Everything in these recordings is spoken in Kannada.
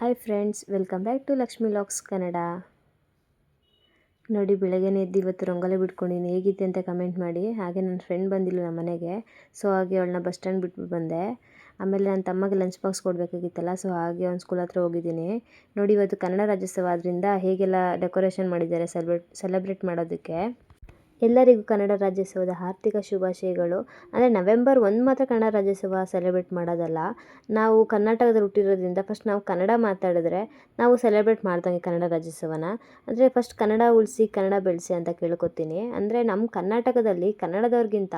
Hi friends, welcome back to Lakshmi locks Kannada. ನೋಡಿ, ಬೆಳಗ್ಗೆನೇ ಎದ್ದು ಇವತ್ತು ರಂಗೋಲಿ ಬಿಟ್ಕೊಂಡಿದ್ದೀನಿ. ಹೇಗಿತ್ತು ಅಂತ ಕಮೆಂಟ್ ಮಾಡಿ. ಹಾಗೆ ನನ್ನ ಫ್ರೆಂಡ್ ಬಂದಿಲ್ಲ ನಮ್ಮ ಮನೆಗೆ, ಸೊ ಹಾಗೆ ಅವಳನ್ನ ಬಸ್ ಸ್ಟ್ಯಾಂಡ್ ಬಿಟ್ಬಿಟ್ಟು ಬಂದೆ. ಆಮೇಲೆ ನನ್ನ ತಮ್ಮಗೆ ಲಂಚ್ ಬಾಕ್ಸ್ ಕೊಡಬೇಕಾಗಿತ್ತಲ್ಲ, ಸೊ ಹಾಗೆ ಅವ್ನ ಸ್ಕೂಲ್ ಹತ್ರ ಹೋಗಿದ್ದೀನಿ. ನೋಡಿ, ಇವತ್ತು ಕನ್ನಡ ರಾಜ್ಯೋತ್ಸವ ಆದ್ದರಿಂದ ಹೇಗೆಲ್ಲ ಡೆಕೋರೇಷನ್ ಮಾಡಿದ್ದಾರೆ ಸೆಲೆಬ್ರೇಟ್ ಮಾಡೋದಕ್ಕೆ. ಎಲ್ಲರಿಗೂ ಕನ್ನಡ ರಾಜ್ಯೋತ್ಸವದ ಆರ್ಥಿಕ ಶುಭಾಶಯಗಳು. ಅಂದರೆ ನವೆಂಬರ್ 1 ಮಾತ್ರ ಕನ್ನಡ ರಾಜ್ಯೋತ್ಸವ ಸೆಲೆಬ್ರೇಟ್ ಮಾಡೋದಲ್ಲ. ನಾವು ಕರ್ನಾಟಕದಲ್ಲಿ ಹುಟ್ಟಿರೋದ್ರಿಂದ ಫಸ್ಟ್ ನಾವು ಕನ್ನಡ ಮಾತಾಡಿದ್ರೆ ನಾವು ಸೆಲೆಬ್ರೇಟ್ ಮಾಡ್ದಂಗೆ ಕನ್ನಡ ರಾಜ್ಯೋತ್ಸವನ. ಅಂದರೆ ಫಸ್ಟ್ ಕನ್ನಡ ಉಳಿಸಿ ಕನ್ನಡ ಬೆಳೆಸಿ ಅಂತ ಕೇಳ್ಕೊತೀನಿ. ಅಂದರೆ ನಮ್ಮ ಕರ್ನಾಟಕದಲ್ಲಿ ಕನ್ನಡದವ್ರಿಗಿಂತ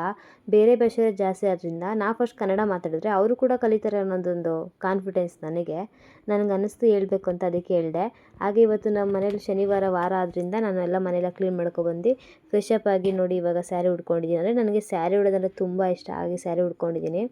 ಬೇರೆ ಭಾಷೆ ಜಾಸ್ತಿ ಆದ್ದರಿಂದ ನಾವು ಫಸ್ಟ್ ಕನ್ನಡ ಮಾತಾಡಿದ್ರೆ ಅವರು ಕೂಡ ಕಲಿತಾರೆ ಅನ್ನೋದೊಂದು ಕಾನ್ಫಿಡೆನ್ಸ್ ನನಗೆ ಅನ್ನಿಸ್ತು ಹೇಳಬೇಕು ಅಂತ, ಅದಕ್ಕೆ ಹೇಳಿದೆ. ಹಾಗೆ ಇವತ್ತು ನಮ್ಮ ಮನೇಲಿ ಶನಿವಾರ ವಾರ ಆದ್ದರಿಂದ ನಾನು ಎಲ್ಲ ಮನೆಯೆಲ್ಲ ಕ್ಲೀನ್ ಮಾಡ್ಕೊಬಂದು ಫ್ರೆಶ್ ಅಪ್ ಆಗಿ ನೋಡಿ ಇವಾಗ ಸ್ಯಾರಿ ಉಟ್ಕೊಂಡಿದ್ದೀನಿ. ಅಂದರೆ ನನಗೆ ಸ್ಯಾರಿ ಉಡೋದಂದರೆ ತುಂಬ ಇಷ್ಟ, ಹಾಗೆ ಸ್ಯಾರಿ ಉಟ್ಕೊಂಡಿದ್ದೀನಿ.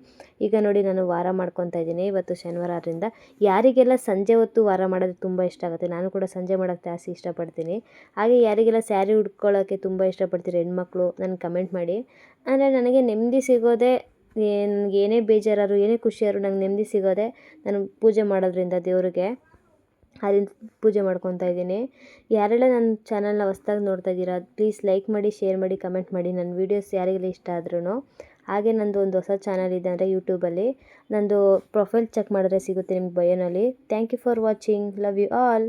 ಈಗ ನೋಡಿ ನಾನು ವಾರ ಮಾಡ್ಕೊತಾ ಇದ್ದೀನಿ. ಇವತ್ತು ಶನಿವಾರ ಆದ್ದರಿಂದ ಯಾರಿಗೆಲ್ಲ ಸಂಜೆ ಹೊತ್ತು ವಾರ ಮಾಡೋದು ತುಂಬ ಇಷ್ಟ ಆಗುತ್ತೆ, ನಾನು ಕೂಡ ಸಂಜೆ ಮಾಡೋಕ್ಕೆ ಜಾಸ್ತಿ ಇಷ್ಟಪಡ್ತೀನಿ. ಹಾಗೆ ಯಾರಿಗೆಲ್ಲ ಸ್ಯಾರಿ ಉಟ್ಕೊಳ್ಳೋಕ್ಕೆ ತುಂಬ ಇಷ್ಟಪಡ್ತೀರಿ ಹೆಣ್ಮಕ್ಳು ನನಗೆ ಕಮೆಂಟ್ ಮಾಡಿ. ಅಂದರೆ ನನಗೆ ನೆಮ್ಮದಿ ಸಿಗೋದೇ, ನನಗೆ ಏನೇ ಬೇಜಾರಾದ್ರು ಏನೇ ಖುಷಿಯಾದ್ರು ನಂಗೆ ನೆಮ್ಮದಿ ಸಿಗೋದೆ ನಾನು ಪೂಜೆ ಮಾಡೋದ್ರಿಂದ ದೇವ್ರಿಗೆ. ಅದರಿಂದ ಪೂಜೆ ಮಾಡ್ಕೊತಾ ಇದ್ದೀನಿ. ಯಾರೆಲ್ಲ ನನ್ನ ಚಾನಲ್ನ ಹೊಸ್ದಾಗಿ ನೋಡ್ತಾ ಇದ್ದೀರಾ ಪ್ಲೀಸ್ ಲೈಕ್ ಮಾಡಿ, ಶೇರ್ ಮಾಡಿ, ಕಮೆಂಟ್ ಮಾಡಿ. ನನ್ನ ವೀಡಿಯೋಸ್ ಯಾರಿಗೆಲ್ಲ ಇಷ್ಟ ಆದ್ರೂ. ಹಾಗೆ ನಂದು ಒಂದು ಹೊಸ ಚಾನಲ್ ಇದೆ ಅಂದರೆ ಯೂಟ್ಯೂಬಲ್ಲಿ. ನಂದು ಪ್ರೊಫೈಲ್ ಚೆಕ್ ಮಾಡಿದ್ರೆ ಸಿಗುತ್ತೆ ನಿಮ್ಗೆ ಬಯೋನಲ್ಲಿ. Thank you for watching. Love you all.